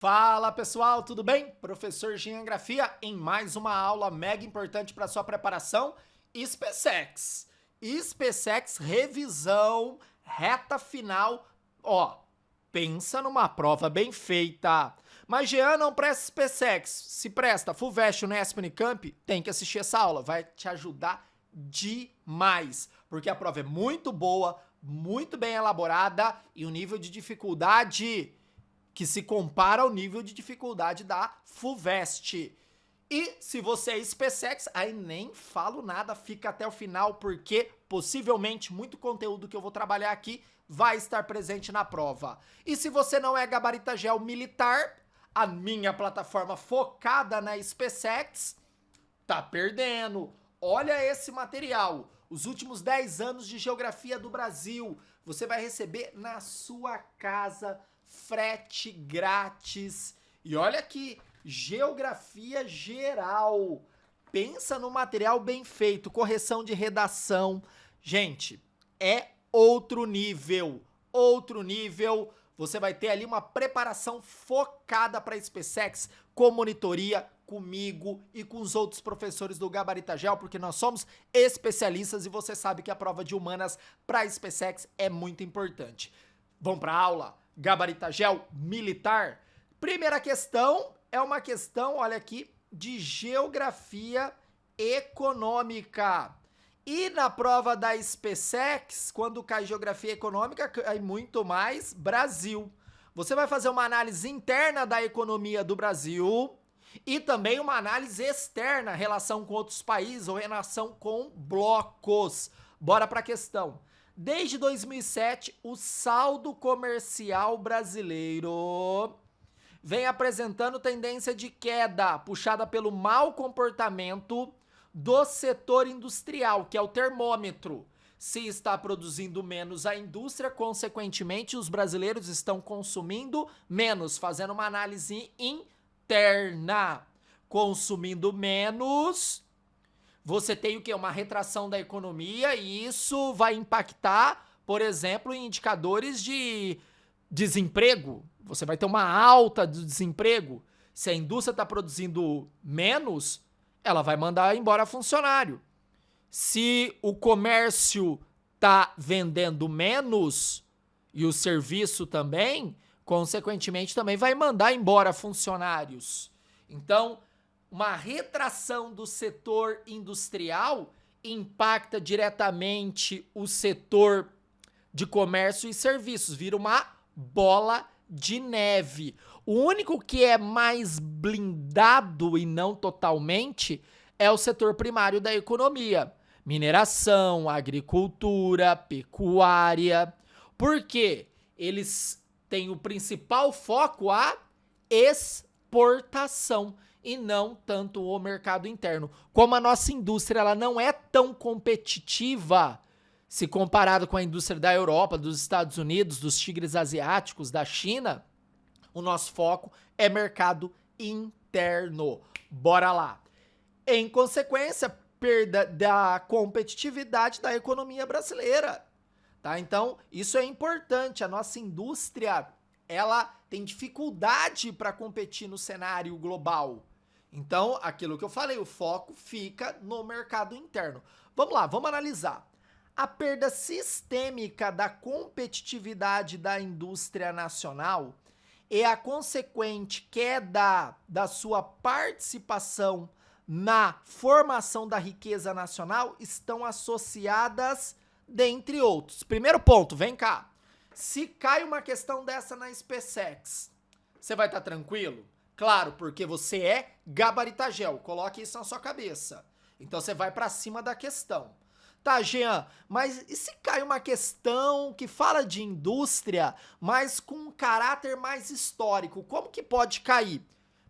Fala pessoal, tudo bem? Professor Geografia em mais uma aula mega importante para sua preparação, SpaceX. SpaceX revisão, reta final. Ó, pensa numa prova bem feita. Mas Jean não presta SpaceX, se presta FUVEST, Unesp, Unicamp, tem que assistir essa aula, vai te ajudar demais, porque a prova é muito boa, muito bem elaborada e o nível de dificuldade que se compara ao nível de dificuldade da FUVEST. E se você é SpaceX, aí nem falo nada, fica até o final, porque possivelmente muito conteúdo que eu vou trabalhar aqui vai estar presente na prova. E se você não é gabarita gel militar, a minha plataforma focada na SpaceX, tá perdendo. Olha esse material, os últimos 10 anos de geografia do Brasil, você vai receber na sua casa, frete grátis. E olha aqui, geografia geral. Pensa no material bem feito, correção de redação. Gente, é outro nível, outro nível. Você vai ter ali uma preparação focada para SpaceX, com monitoria, comigo e com os outros professores do Gabarita Gel, porque nós somos especialistas e você sabe que a prova de humanas para SpaceX é muito importante. Vamos para a aula? Gabarita Gel militar. Primeira questão é uma questão, olha aqui, de geografia econômica. E na prova da SpaceX, quando cai geografia econômica, cai muito mais Brasil. Você vai fazer uma análise interna da economia do Brasil e também uma análise externa, relação com outros países ou relação com blocos. Bora para a questão. Desde 2007, o saldo comercial brasileiro vem apresentando tendência de queda, puxada pelo mau comportamento do setor industrial, que é o termômetro. Se está produzindo menos a indústria, consequentemente, os brasileiros estão consumindo menos, fazendo uma análise interna. Consumindo menos, você tem o quê? Uma retração da economia e isso vai impactar, por exemplo, em indicadores de desemprego. Você vai ter uma alta do desemprego. Se a indústria está produzindo menos, ela vai mandar embora funcionário. Se o comércio está vendendo menos e o serviço também, consequentemente também vai mandar embora funcionários. Então, uma retração do setor industrial impacta diretamente o setor de comércio e serviços, vira uma bola de neve. O único que é mais blindado e não totalmente é o setor primário da economia. Mineração, agricultura, pecuária. Por quê? Eles têm o principal foco a exportação e não tanto o mercado interno. Como a nossa indústria ela não é tão competitiva se comparado com a indústria da Europa, dos Estados Unidos, dos tigres asiáticos, da China, o nosso foco é mercado interno. Bora lá. Em consequência, perda da competitividade da economia brasileira. Tá? Então, isso é importante. A nossa indústria, ela tem dificuldade para competir no cenário global. Então, aquilo que eu falei, o foco fica no mercado interno. Vamos lá, vamos analisar. A perda sistêmica da competitividade da indústria nacional e a consequente queda da sua participação na formação da riqueza nacional estão associadas, dentre outros. Primeiro ponto, vem cá. Se cai uma questão dessa na SpaceX, você vai estar tranquilo? Claro, porque você é gabarita gel, coloque isso na sua cabeça. Então você vai para cima da questão. Tá, Jean, mas e se cai uma questão que fala de indústria, mas com um caráter mais histórico, como que pode cair?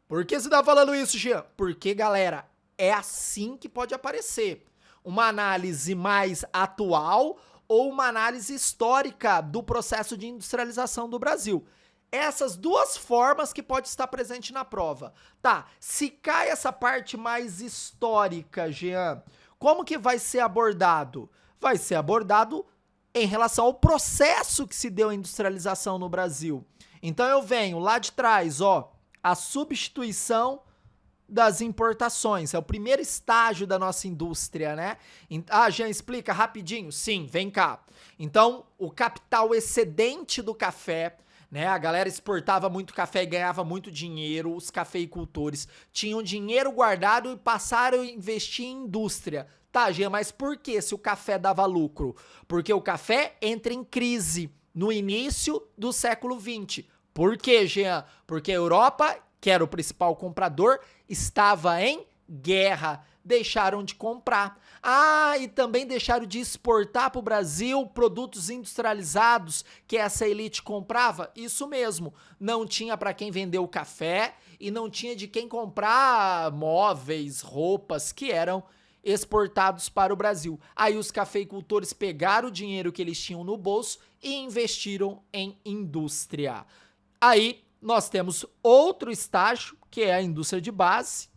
Por que você tá falando isso, Jean? Porque, galera, é assim que pode aparecer. Uma análise mais atual ou uma análise histórica do processo de industrialização do Brasil. Essas duas formas que pode estar presente na prova. Tá, se cai essa parte mais histórica, Jean, como que vai ser abordado? Vai ser abordado em relação ao processo que se deu a industrialização no Brasil. Então eu venho lá de trás, ó, A substituição das importações. É o primeiro estágio da nossa indústria, né? Jean, explica rapidinho. Sim, vem cá. Então, o capital excedente do café, né? A galera exportava muito café e ganhava muito dinheiro. Os cafeicultores tinham dinheiro guardado e passaram a investir em indústria. Tá, Jean, mas por que se o café dava lucro? Porque o café entra em crise no início do século XX. Por quê, Jean? Porque a Europa, que era o principal comprador, estava em guerra. Deixaram de comprar. E também deixaram de exportar para o Brasil produtos industrializados que essa elite comprava? Isso mesmo. Não tinha para quem vender o café e não tinha de quem comprar móveis, roupas que eram exportados para o Brasil. Aí os cafeicultores pegaram o dinheiro que eles tinham no bolso e investiram em indústria. Aí nós temos outro estágio, que é a indústria de base.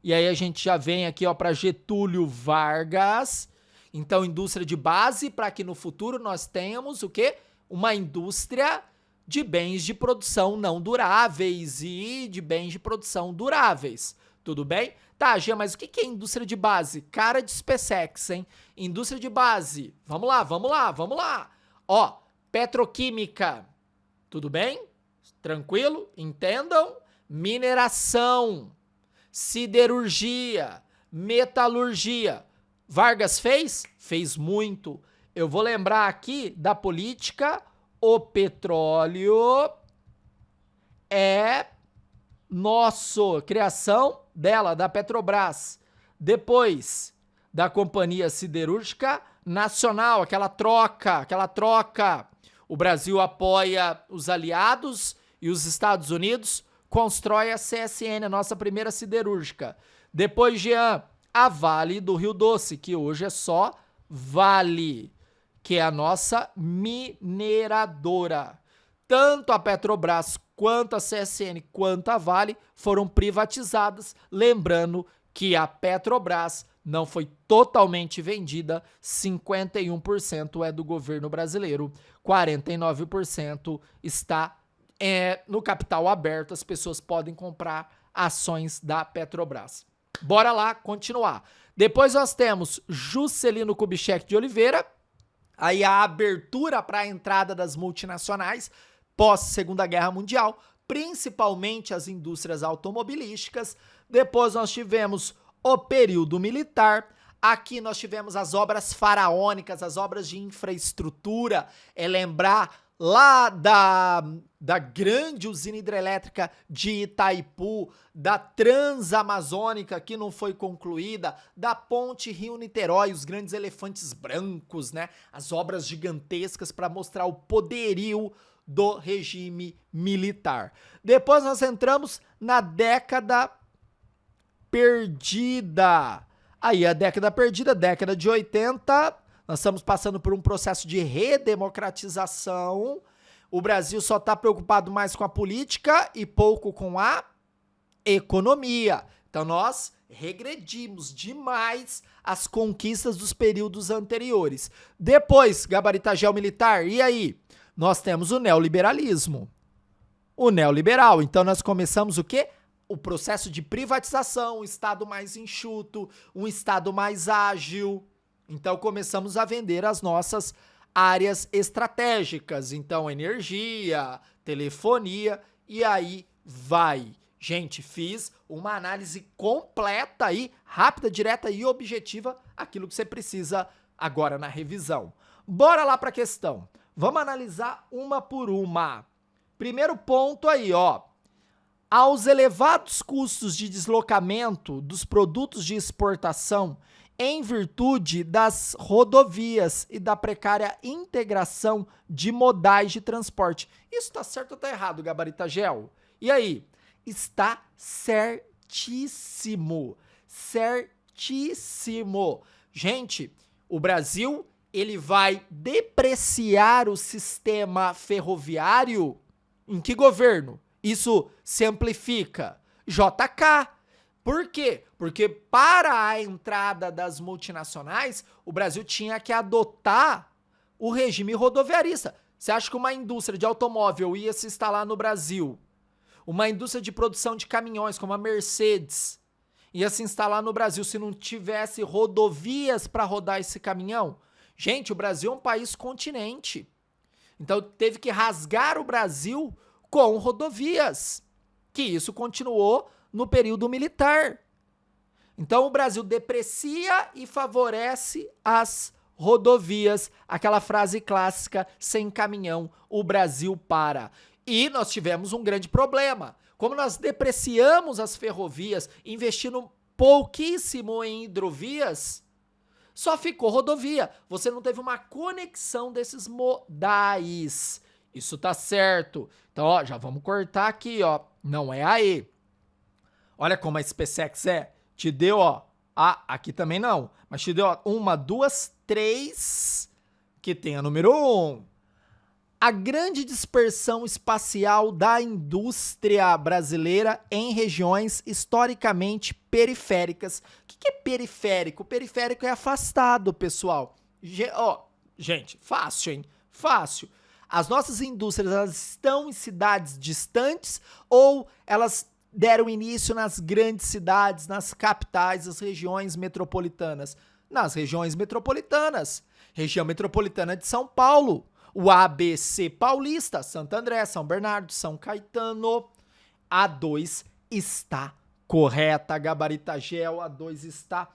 E aí a gente já vem aqui para Getúlio Vargas. Então, indústria de base, para que no futuro nós tenhamos o quê? Uma indústria de bens de produção não duráveis e de bens de produção duráveis. Tudo bem? Tá, Gia, mas o que é indústria de base? Cara de SpaceX, hein? Indústria de base. Vamos lá. Ó, petroquímica. Tudo bem? Tranquilo? Entendam? Mineração, siderurgia, metalurgia. Vargas fez? Fez muito. Eu vou lembrar aqui da política. O petróleo é nosso. Criação dela, da Petrobras. Depois da Companhia Siderúrgica Nacional, aquela troca. O Brasil apoia os aliados e os Estados Unidos constrói a CSN, a nossa primeira siderúrgica. Depois, Jean, a Vale do Rio Doce, que hoje é só Vale, que é a nossa mineradora. Tanto a Petrobras, quanto a CSN, quanto a Vale foram privatizadas. Lembrando que a Petrobras não foi totalmente vendida, 51% é do governo brasileiro, 49% está no capital aberto, as pessoas podem comprar ações da Petrobras. Bora lá continuar. Depois nós temos Juscelino Kubitschek de Oliveira, aí a abertura para a entrada das multinacionais pós Segunda Guerra Mundial, principalmente as indústrias automobilísticas. Depois nós tivemos o período militar. Aqui nós tivemos as obras faraônicas, as obras de infraestrutura, lembrar lá da grande usina hidrelétrica de Itaipu, da Transamazônica, que não foi concluída, da ponte Rio-Niterói, os grandes elefantes brancos, né? As obras gigantescas para mostrar o poderio do regime militar. Depois nós entramos na década perdida. Aí a década perdida, década de 80, nós estamos passando por um processo de redemocratização. O Brasil só está preocupado mais com a política e pouco com a economia. Então nós regredimos demais as conquistas dos períodos anteriores. Depois, gabaritagel militar, e aí? Nós temos o neoliberalismo. O neoliberal. Então nós começamos o quê? O processo de privatização, um Estado mais enxuto, um Estado mais ágil. Então começamos a vender as nossas áreas estratégicas. Então energia, telefonia e aí vai. Gente, fiz uma análise completa aí, rápida, direta e objetiva, aquilo que você precisa agora na revisão. Bora lá para a questão. Vamos analisar uma por uma. Primeiro ponto aí, ó. Aos elevados custos de deslocamento dos produtos de exportação em virtude das rodovias e da precária integração de modais de transporte. Isso tá certo ou tá errado, gabaritagel? E aí? Está certíssimo. Certíssimo. Gente, o Brasil, ele vai depreciar o sistema ferroviário em que governo? Isso se amplifica. JK. Por quê? Porque para a entrada das multinacionais, o Brasil tinha que adotar o regime rodoviarista. Você acha que uma indústria de automóvel ia se instalar no Brasil? uma indústria de produção de caminhões, como a Mercedes, ia se instalar no Brasil se não tivesse rodovias para rodar esse caminhão? Gente, o Brasil é um país continente. Então teve que rasgar o Brasil com rodovias, que isso continuou no período militar. Então o Brasil deprecia e favorece as rodovias, aquela frase clássica, sem caminhão o Brasil para. E nós tivemos um grande problema. Como nós depreciamos as ferrovias, investindo pouquíssimo em hidrovias, só ficou rodovia. Você não teve uma conexão desses modais. Isso tá certo. Então, ó, já vamos cortar aqui, ó. Não é aí. Olha como a SpaceX é. Te deu, ó. Ah, aqui também não. Mas te deu, ó, 1, 2, 3. Que tem a número 1. A grande dispersão espacial da indústria brasileira em regiões historicamente periféricas. O que é periférico? Periférico é afastado, pessoal. Gente, fácil, hein? Fácil. As nossas indústrias, elas estão em cidades distantes ou elas deram início nas grandes cidades, nas capitais, nas regiões metropolitanas? Nas regiões metropolitanas. Região metropolitana de São Paulo. O ABC Paulista, Santo André, São Bernardo, São Caetano. A2 está correta, Gabarita Gel, A2 está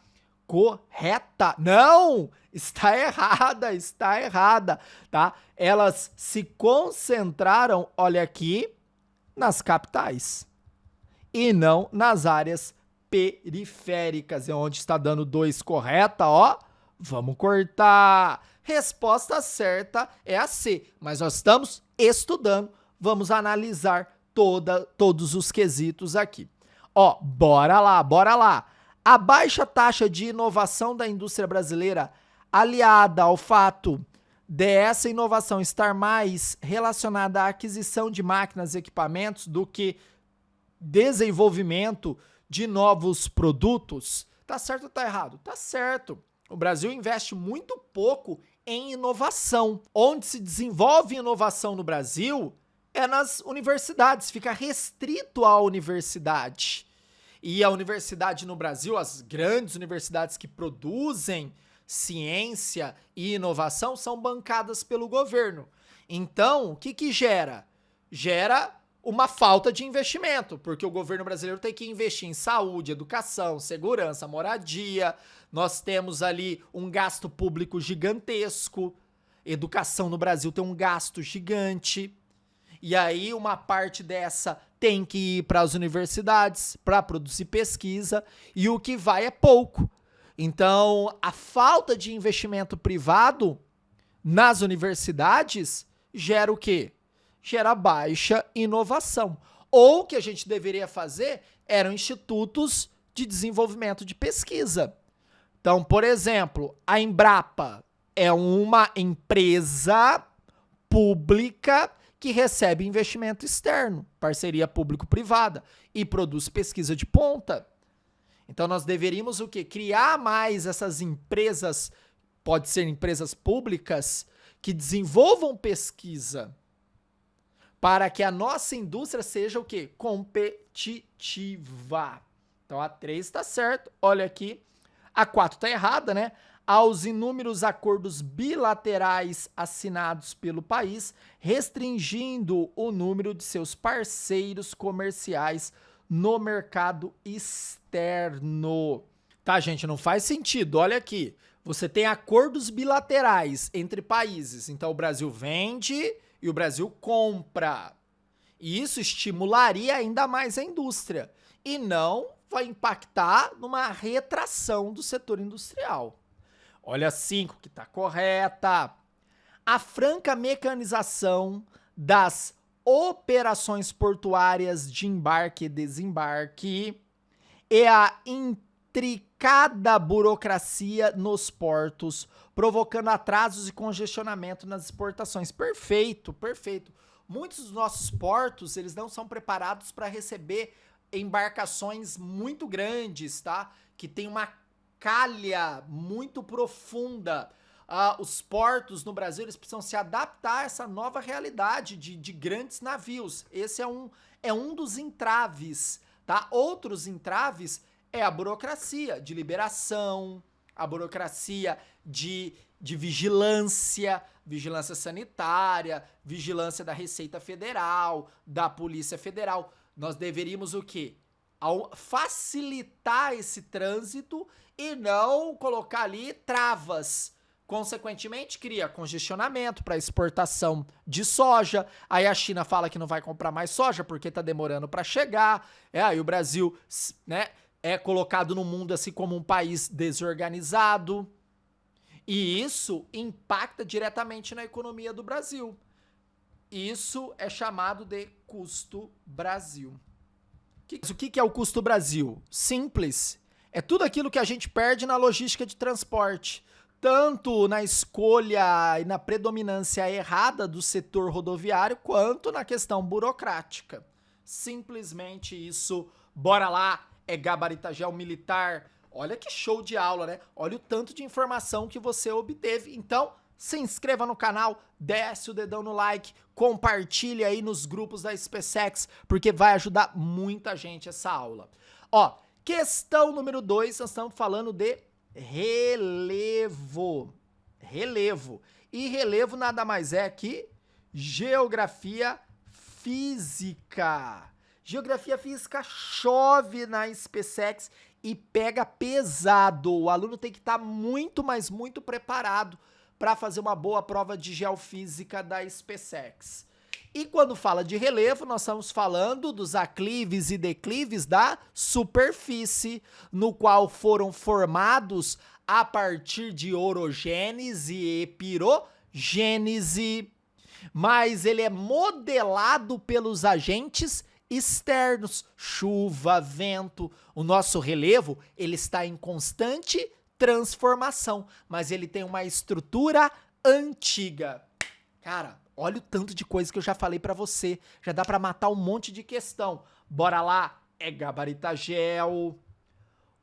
correta. Não, está errada, tá? Elas se concentraram, olha aqui, nas capitais e não nas áreas periféricas. É onde está dando 2 correta, ó. Vamos cortar. Resposta certa é a C, mas nós estamos estudando, vamos analisar todos os quesitos aqui. Ó, bora lá. A baixa taxa de inovação da indústria brasileira, aliada ao fato dessa inovação estar mais relacionada à aquisição de máquinas e equipamentos do que desenvolvimento de novos produtos, tá certo ou tá errado? Tá certo. O Brasil investe muito pouco em inovação. Onde se desenvolve inovação no Brasil é nas universidades, fica restrito à universidade. E a universidade no Brasil, as grandes universidades que produzem ciência e inovação são bancadas pelo governo. Então, o que gera? Gera uma falta de investimento, porque o governo brasileiro tem que investir em saúde, educação, segurança, moradia. Nós temos ali um gasto público gigantesco. Educação no Brasil tem um gasto gigante. E aí uma parte dessa tem que ir para as universidades para produzir pesquisa e o que vai é pouco. Então, a falta de investimento privado nas universidades gera o quê? Gera baixa inovação. Ou o que a gente deveria fazer eram institutos de desenvolvimento de pesquisa. Então, por exemplo, a Embrapa é uma empresa pública que recebe investimento externo, parceria público-privada, e produz pesquisa de ponta. Então, nós deveríamos o quê? Criar mais essas empresas, pode ser empresas públicas, que desenvolvam pesquisa para que a nossa indústria seja o quê? Competitiva. Então, a 3 está certo, olha aqui. A 4 está errada, né? Aos inúmeros acordos bilaterais assinados pelo país, restringindo o número de seus parceiros comerciais no mercado externo. Tá, gente? Não faz sentido. Olha aqui. Você tem acordos bilaterais entre países. Então, o Brasil vende e o Brasil compra. E isso estimularia ainda mais a indústria. E não vai impactar numa retração do setor industrial. Olha a 5 que está correta. A franca mecanização das operações portuárias de embarque e desembarque e a intricada burocracia nos portos, provocando atrasos e congestionamento nas exportações. Perfeito, perfeito. Muitos dos nossos portos, eles não são preparados para receber embarcações muito grandes, tá? Que tem uma calha muito profunda. os portos no Brasil eles precisam se adaptar a essa nova realidade de grandes navios. Esse é um dos entraves, tá? Outros entraves é a burocracia de liberação, a burocracia de vigilância, vigilância sanitária, vigilância da Receita Federal, da Polícia Federal. Nós deveríamos o quê? Facilitar esse trânsito e não colocar ali travas. Consequentemente, cria congestionamento para exportação de soja. Aí a China fala que não vai comprar mais soja porque está demorando para chegar. Aí o Brasil, né, é colocado no mundo assim como um país desorganizado. E isso impacta diretamente na economia do Brasil. Isso é chamado de custo Brasil. O que é o custo Brasil? Simples. É tudo aquilo que a gente perde na logística de transporte. Tanto na escolha e na predominância errada do setor rodoviário, quanto na questão burocrática. Simplesmente isso. Bora lá, é gabaritagel militar. Olha que show de aula, né? Olha o tanto de informação que você obteve. Então, se inscreva no canal, desce o dedão no like, compartilhe aí nos grupos da SpaceX, porque vai ajudar muita gente essa aula. Ó, questão número 2, nós estamos falando de relevo. Relevo. E relevo nada mais é que geografia física. Geografia física chove na SpaceX e pega pesado. O aluno tem que estar muito, mas muito preparado para fazer uma boa prova de geofísica da SpaceX. E quando fala de relevo, nós estamos falando dos aclives e declives da superfície, no qual foram formados a partir de orogênese e pirogênese, mas ele é modelado pelos agentes externos, chuva, vento. O nosso relevo, ele está em constante transformação, mas ele tem uma estrutura antiga. Cara, olha o tanto de coisa que eu já falei pra você. Já dá pra matar um monte de questão. Bora lá, é gabaritagel.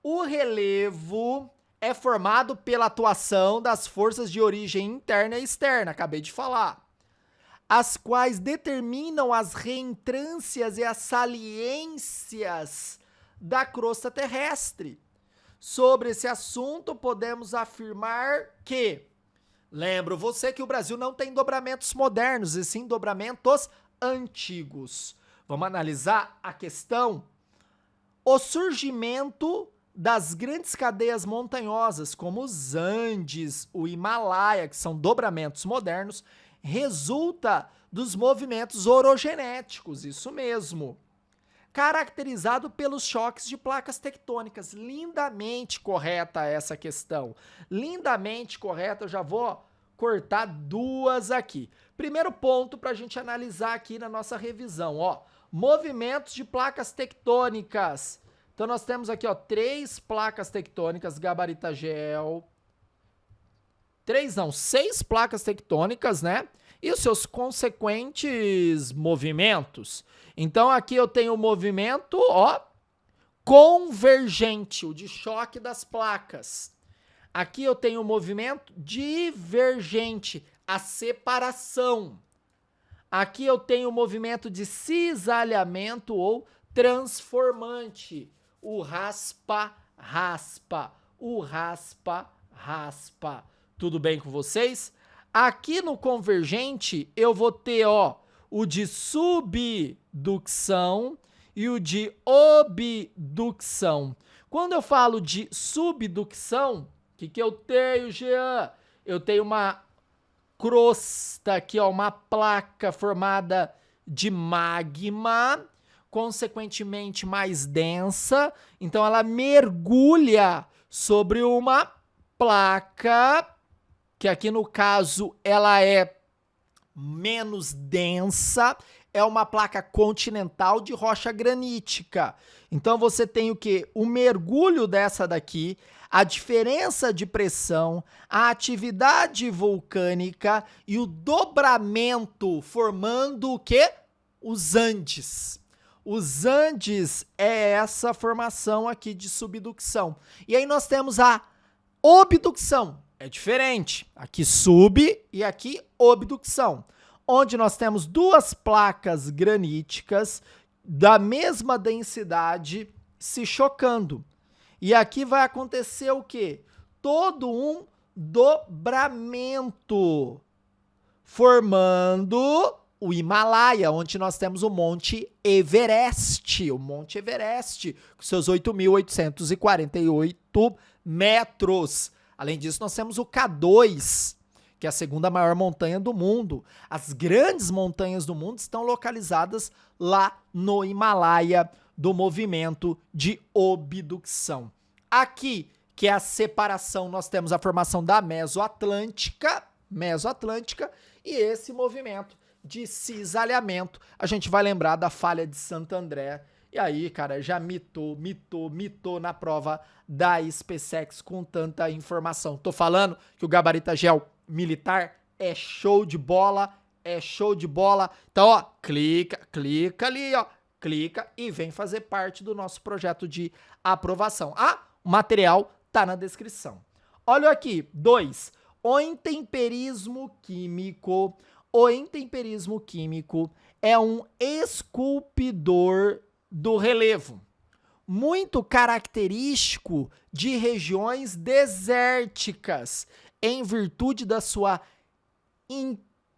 O relevo é formado pela atuação das forças de origem interna e externa, acabei de falar, as quais determinam as reentrâncias e as saliências da crosta terrestre. Sobre esse assunto, podemos afirmar que, lembro você que o Brasil não tem dobramentos modernos, e sim dobramentos antigos. Vamos analisar a questão. O surgimento das grandes cadeias montanhosas, como os Andes, o Himalaia, que são dobramentos modernos, resulta dos movimentos orogenéticos, isso mesmo. Caracterizado pelos choques de placas tectônicas. Lindamente correta essa questão. Lindamente correta, eu já vou cortar duas aqui. Primeiro ponto para a gente analisar aqui na nossa revisão, ó. Movimentos de placas tectônicas. Então nós temos aqui, ó, 3 placas tectônicas, gabaritagel. 6 placas tectônicas, né? E os seus consequentes movimentos. Então aqui eu tenho o movimento, ó, convergente, o de choque das placas. Aqui eu tenho o movimento divergente, a separação. Aqui eu tenho o movimento de cisalhamento ou transformante, o raspa-raspa, o raspa-raspa. Tudo bem com vocês? Aqui no convergente eu vou ter, ó, o de subducção e o de obducção. Quando eu falo de subducção, o que eu tenho, Jean? Eu tenho uma crosta aqui, ó, uma placa formada de magma, consequentemente mais densa. Então ela mergulha sobre uma placa, que aqui no caso ela é menos densa, é uma placa continental de rocha granítica. Então você tem o quê? O mergulho dessa daqui, a diferença de pressão, a atividade vulcânica e o dobramento formando o quê? Os Andes. Os Andes é essa formação aqui de subducção. E aí nós temos a obducção. é diferente. Aqui sub e aqui obducção. Onde nós temos duas placas graníticas da mesma densidade se chocando. E aqui vai acontecer o quê? Todo um dobramento, formando o Himalaia, onde nós temos o Monte Everest. O Monte Everest, com seus 8.848 metros. Além disso, nós temos o K2, que é a segunda maior montanha do mundo. As grandes montanhas do mundo estão localizadas lá no Himalaia do movimento de obducção. Aqui, que é a separação, nós temos a formação da Mesoatlântica, e esse movimento de cisalhamento. A gente vai lembrar da falha de Santo André. E aí, cara, já mitou na prova da SpaceX com tanta informação. Tô falando que o Gabarita Gel militar é show de bola, Então, ó, clica ali, ó, clica e vem fazer parte do nosso projeto de aprovação. Ah, o material tá na descrição. Olha aqui, 2. O intemperismo químico. O intemperismo químico é um esculpidor do relevo, muito característico de regiões desérticas, em virtude da sua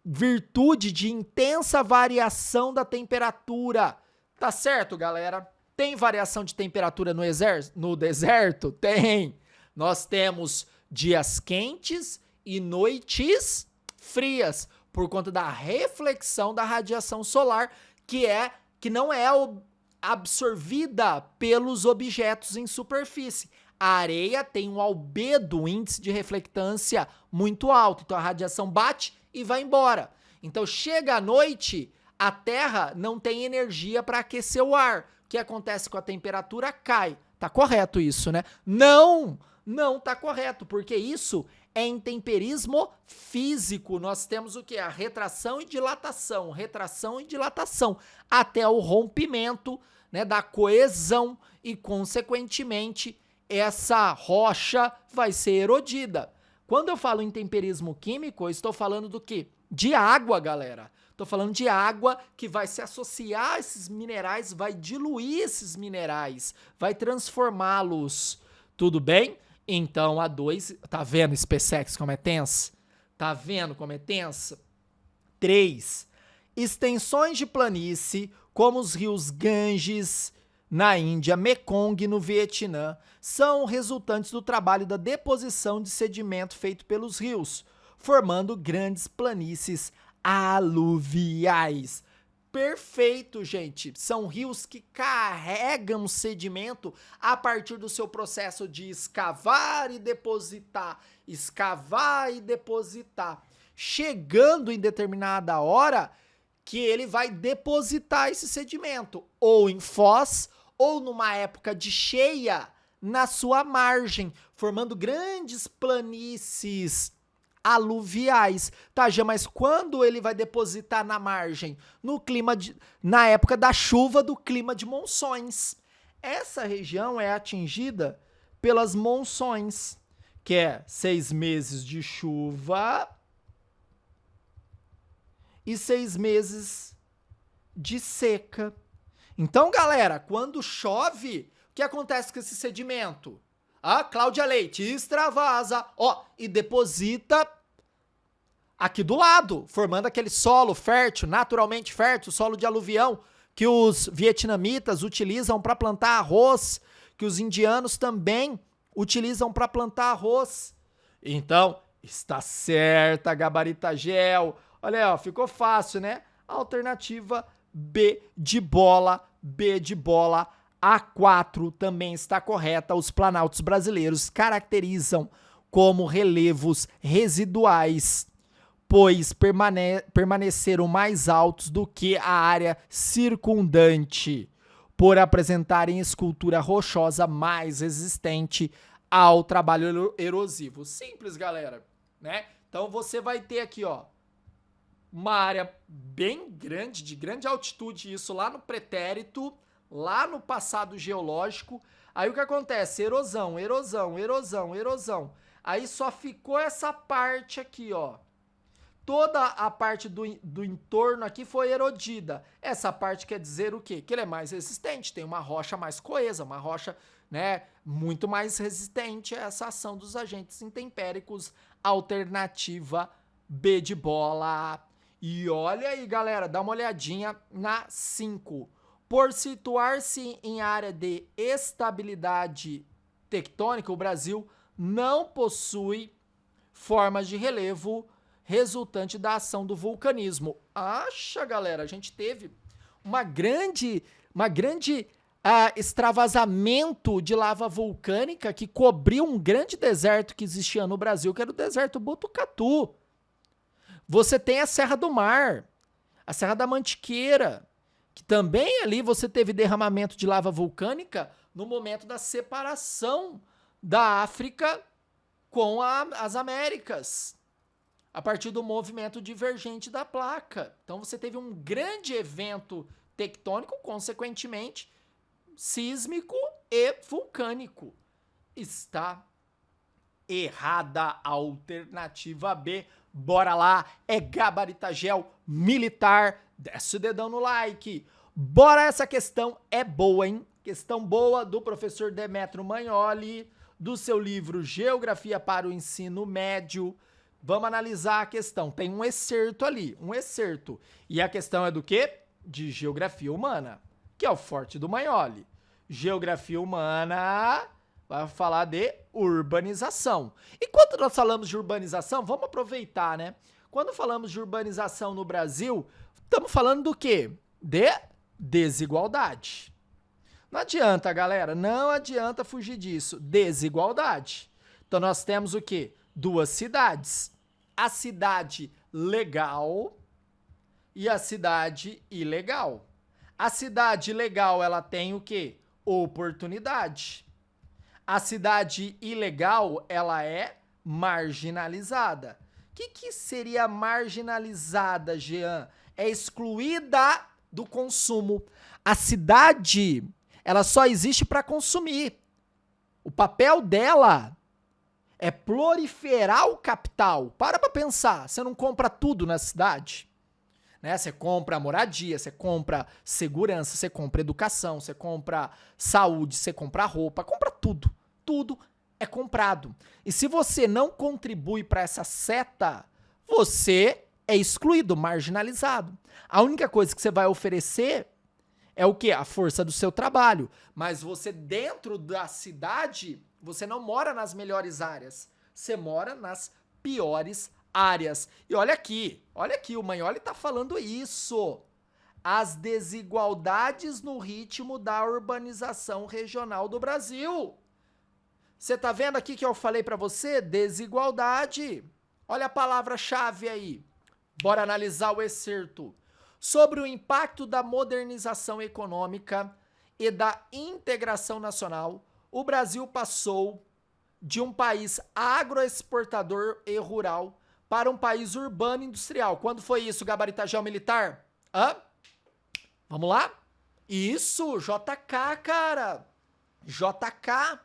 virtude de intensa variação da temperatura. Tá certo, galera? Tem variação de temperatura no deserto? Tem. Nós temos dias quentes e noites frias, por conta da reflexão da radiação solar, que não é absorvida pelos objetos em superfície. A areia tem um albedo, índice de reflectância muito alto, então a radiação bate e vai embora. Então chega à noite, a Terra não tem energia para aquecer o ar. O que acontece com a temperatura? Cai. Tá correto isso, né? Não tá correto, porque isso é intemperismo físico. Nós temos o que? A retração e dilatação, até o rompimento, né, da coesão e, consequentemente, essa rocha vai ser erodida. Quando eu falo intemperismo químico, eu estou falando do quê? De água, galera. Estou falando de água que vai se associar a esses minerais, vai diluir esses minerais, vai transformá-los. Tudo bem? Então, a 2, tá vendo SpaceX como é tensa? Tá vendo como é tensa? 3. Extensões de planície, como os rios Ganges na Índia, Mekong no Vietnã, são resultantes do trabalho da deposição de sedimento feito pelos rios, formando grandes planícies aluviais. Perfeito, gente. São rios que carregam sedimento a partir do seu processo de escavar e depositar. Chegando em determinada hora que ele vai depositar esse sedimento, ou em foz, ou numa época de cheia, na sua margem, formando grandes planícies aluviais, tá, Jean? Mas quando ele vai depositar na margem? Na época da chuva, do clima de monções. Essa região é atingida pelas monções, que é 6 meses de chuva e 6 meses de seca. Então, galera, quando chove, o que acontece com esse sedimento? A Cláudia Leite extravasa, ó, e deposita aqui do lado, formando aquele solo fértil, naturalmente fértil, solo de aluvião, que os vietnamitas utilizam para plantar arroz, que os indianos também utilizam para plantar arroz. Então, está certa, Gabarita Gel. Olha aí, ó, ficou fácil, né? Alternativa B de bola, A4 também está correta. Os planaltos brasileiros caracterizam como relevos residuais, pois permaneceram mais altos do que a área circundante, por apresentarem escultura rochosa mais resistente ao trabalho erosivo. Simples, galera, né? Então você vai ter aqui, ó, uma área bem grande, de grande altitude, isso lá no pretérito, lá no passado geológico. Aí o que acontece? Erosão. Aí só ficou essa parte aqui, ó. Toda a parte do entorno aqui foi erodida. Essa parte quer dizer o quê? Que ele é mais resistente, tem uma rocha mais coesa, uma rocha, né, muito mais resistente a essa ação dos agentes intempéricos. Alternativa B de bola. E olha aí, galera, dá uma olhadinha na 5. Por situar-se em área de estabilidade tectônica, o Brasil não possui formas de relevo resultante da ação do vulcanismo. Acha, galera, a gente teve uma grande extravasamento de lava vulcânica que cobriu um grande deserto que existia no Brasil, que era o deserto Botucatu. Você tem a Serra do Mar, a Serra da Mantiqueira, que também ali você teve derramamento de lava vulcânica no momento da separação da África com as Américas, a partir do movimento divergente da placa. Então você teve um grande evento tectônico, consequentemente, sísmico e vulcânico. Está errada a alternativa B. Bora lá, é gabaritagel militar. Desce o dedão no like. Bora, essa questão é boa, hein? Questão boa do professor Demetrio Magnoli, do seu livro Geografia para o Ensino Médio. Vamos analisar a questão. Tem um excerto ali, um excerto. E a questão é do quê? De geografia humana, que é o forte do Magnoli. Geografia humana vai falar de urbanização. E quando nós falamos de urbanização, vamos aproveitar, né? Quando falamos de urbanização no Brasil, estamos falando do quê? De desigualdade. Não adianta, galera, não adianta fugir disso. Desigualdade. Então nós temos o quê? Duas cidades. A cidade legal e a cidade ilegal. A cidade legal, ela tem o quê? Oportunidade. A cidade ilegal, ela é marginalizada. O que seria marginalizada, Jean? É excluída do consumo. A cidade, ela só existe para consumir. O papel dela é proliferar o capital. Para pensar, você não compra tudo na cidade, né? Você compra moradia, você compra segurança, você compra educação, você compra saúde, você compra roupa, compra tudo. Tudo é comprado. E se você não contribui para essa seta, você é excluído, marginalizado. A única coisa que você vai oferecer é o quê? A força do seu trabalho. Mas você, dentro da cidade, você não mora nas melhores áreas. Você mora nas piores áreas. E olha aqui, o Magnoli tá falando isso. As desigualdades no ritmo da urbanização regional do Brasil. Você tá vendo aqui que eu falei para você? Desigualdade. Olha a palavra-chave aí. Bora analisar o excerto. Sobre o impacto da modernização econômica e da integração nacional, o Brasil passou de um país agroexportador e rural para um país urbano e industrial. Quando foi isso, gabaritagel militar? Hã? Vamos lá? Isso, JK, cara. JK.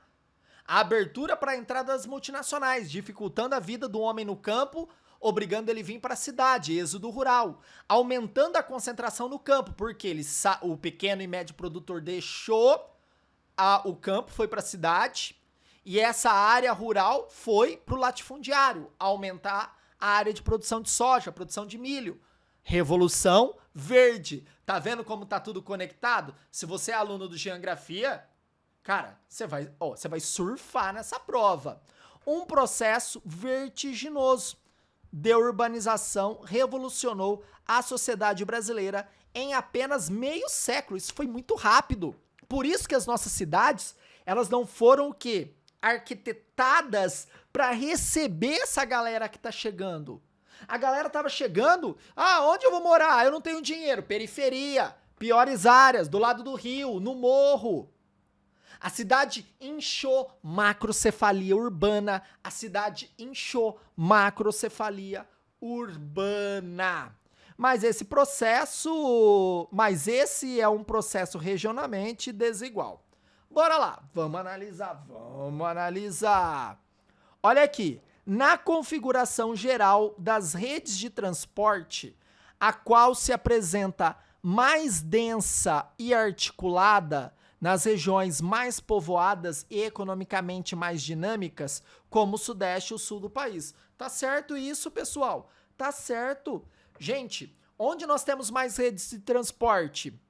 A abertura para a entrada das multinacionais, dificultando a vida do homem no campo, obrigando ele a vir para a cidade, êxodo rural, aumentando a concentração no campo, porque o pequeno e médio produtor deixou o campo, foi para a cidade, e essa área rural foi para o latifundiário, aumentar a área de produção de soja, produção de milho. Revolução Verde. Tá vendo como tá tudo conectado? Se você é aluno do Geografia, cara, você vai surfar nessa prova. Um processo vertiginoso de urbanização revolucionou a sociedade brasileira em apenas meio século. Isso foi muito rápido. Por isso que as nossas cidades, elas não foram o quê? Arquitetadas para receber essa galera que tá chegando. A galera tava chegando, onde eu vou morar? Eu não tenho dinheiro. Periferia, piores áreas, do lado do rio, no morro. A cidade inchou, macrocefalia urbana. A cidade inchou, macrocefalia urbana. Mas esse é um processo regionalmente desigual. Bora lá, vamos analisar. Olha aqui, na configuração geral das redes de transporte, a qual se apresenta mais densa e articulada nas regiões mais povoadas e economicamente mais dinâmicas, como o Sudeste e o Sul do país. Tá certo isso, pessoal? Tá certo. Gente, onde nós temos mais redes de transporte?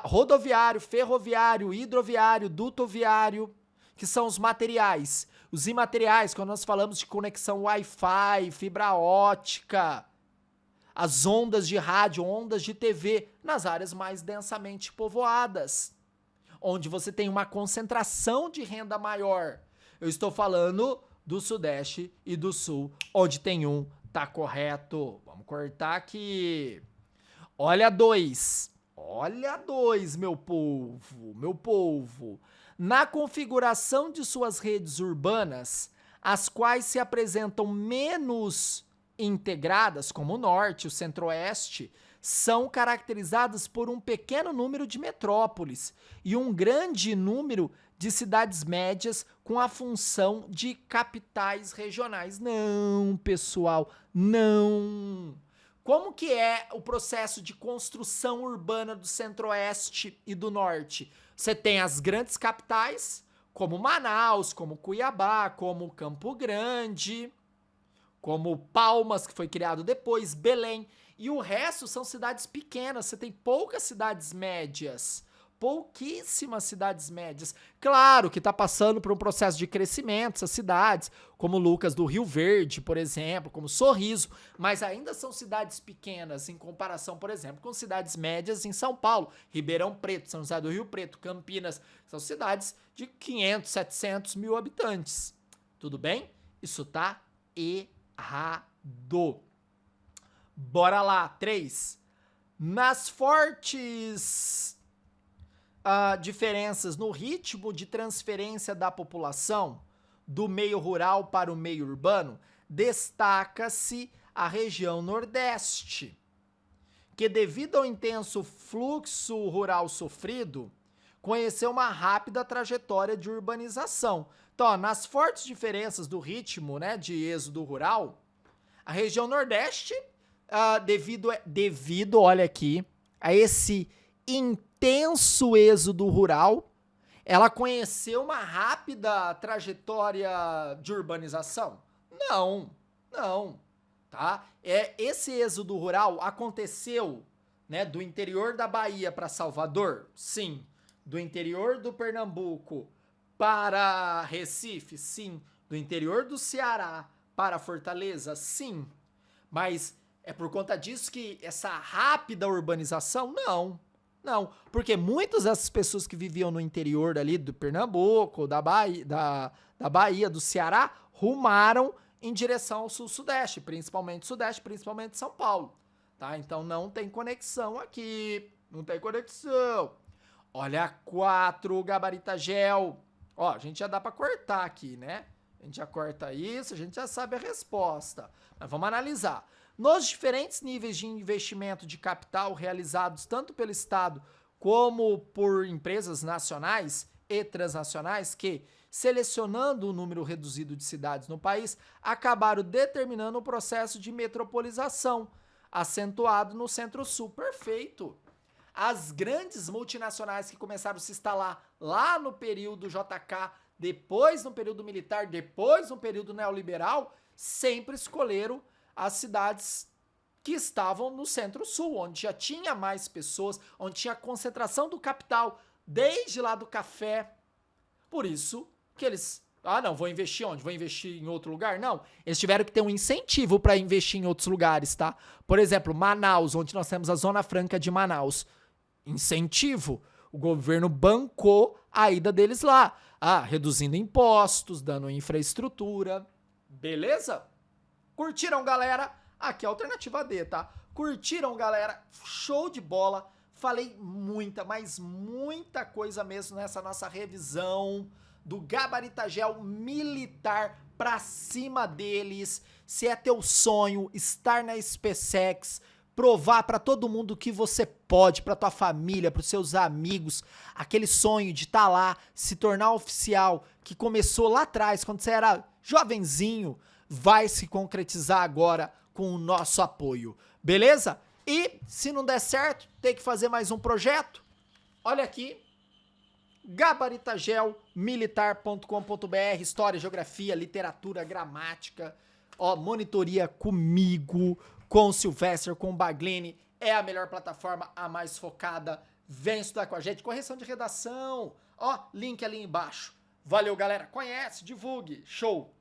Rodoviário, ferroviário, hidroviário, dutoviário, que são os materiais. Os imateriais, quando nós falamos de conexão Wi-Fi, fibra ótica, as ondas de rádio, ondas de TV, nas áreas mais densamente povoadas, onde você tem uma concentração de renda maior. Eu estou falando do Sudeste e do Sul, onde tem um, tá correto. Vamos cortar aqui. Olha 2. Olha 2, meu povo, meu povo. Na configuração de suas redes urbanas, as quais se apresentam menos integradas, como o Norte e o Centro-Oeste, são caracterizadas por um pequeno número de metrópoles e um grande número de cidades médias com a função de capitais regionais. Não, pessoal, não. Como que é o processo de construção urbana do Centro-Oeste e do Norte? Você tem as grandes capitais, como Manaus, como Cuiabá, como Campo Grande, como Palmas, que foi criado depois, Belém. E o resto são cidades pequenas, você tem poucas cidades médias. Pouquíssimas cidades médias. Claro que está passando por um processo de crescimento essas cidades, como Lucas do Rio Verde, por exemplo, como Sorriso, mas ainda são cidades pequenas em comparação, por exemplo, com cidades médias em São Paulo, Ribeirão Preto, São José do Rio Preto, Campinas, são cidades de 500, 700 mil habitantes. Tudo bem? Isso tá errado. Bora lá, 3. Nas fortes diferenças no ritmo de transferência da população do meio rural para o meio urbano, destaca-se a região Nordeste, que devido ao intenso fluxo rural sofrido, conheceu uma rápida trajetória de urbanização. Então, nas fortes diferenças do ritmo, né, de êxodo rural, a região Nordeste, devido, olha aqui, a esse intenso êxodo rural, ela conheceu uma rápida trajetória de urbanização? Não, tá? Esse êxodo rural aconteceu, né, do interior da Bahia para Salvador? Sim. Do interior do Pernambuco para Recife? Sim. Do interior do Ceará para Fortaleza? Sim. Mas é por conta disso que essa rápida urbanização? Não, porque muitas dessas pessoas que viviam no interior ali do Pernambuco, da Bahia, do Ceará, rumaram em direção ao sul-sudeste, principalmente sudeste, principalmente São Paulo, tá? Então não tem conexão aqui, não tem conexão. Olha 4, gabarita gel. Ó, a gente já dá pra cortar aqui, né? A gente já corta isso, a gente já sabe a resposta. Mas vamos analisar. Nos diferentes níveis de investimento de capital realizados tanto pelo Estado como por empresas nacionais e transnacionais que, selecionando um número reduzido de cidades no país, acabaram determinando o processo de metropolização, acentuado no Centro-Sul. Perfeito! As grandes multinacionais que começaram a se instalar lá no período JK, depois no período militar, depois no período neoliberal, sempre escolheram as cidades que estavam no Centro-Sul, onde já tinha mais pessoas, onde tinha concentração do capital, desde lá do café. Por isso que eles... não, vou investir onde? Vou investir em outro lugar? Não, eles tiveram que ter um incentivo para investir em outros lugares, tá? Por exemplo, Manaus, onde nós temos a Zona Franca de Manaus. Incentivo. O governo bancou a ida deles lá. Reduzindo impostos, dando infraestrutura. Beleza? Curtiram, galera? Aqui é a alternativa D, tá? Curtiram, galera? Show de bola. Falei muita, mas muita coisa mesmo nessa nossa revisão do gabarita gel militar pra cima deles. Se é teu sonho estar na SpaceX, provar para todo mundo que você pode, para tua família, para os seus amigos, aquele sonho de estar lá, se tornar oficial, que começou lá atrás, quando você era jovenzinho, vai se concretizar agora com o nosso apoio, beleza? E se não der certo, tem que fazer mais um projeto, olha aqui, gabaritagelmilitar.com.br, história, geografia, literatura, gramática, ó, monitoria comigo, com o Silvestre, com o Baglini, é a melhor plataforma, a mais focada, vem estudar com a gente, correção de redação, ó, link ali embaixo. Valeu, galera, conhece, divulgue, show!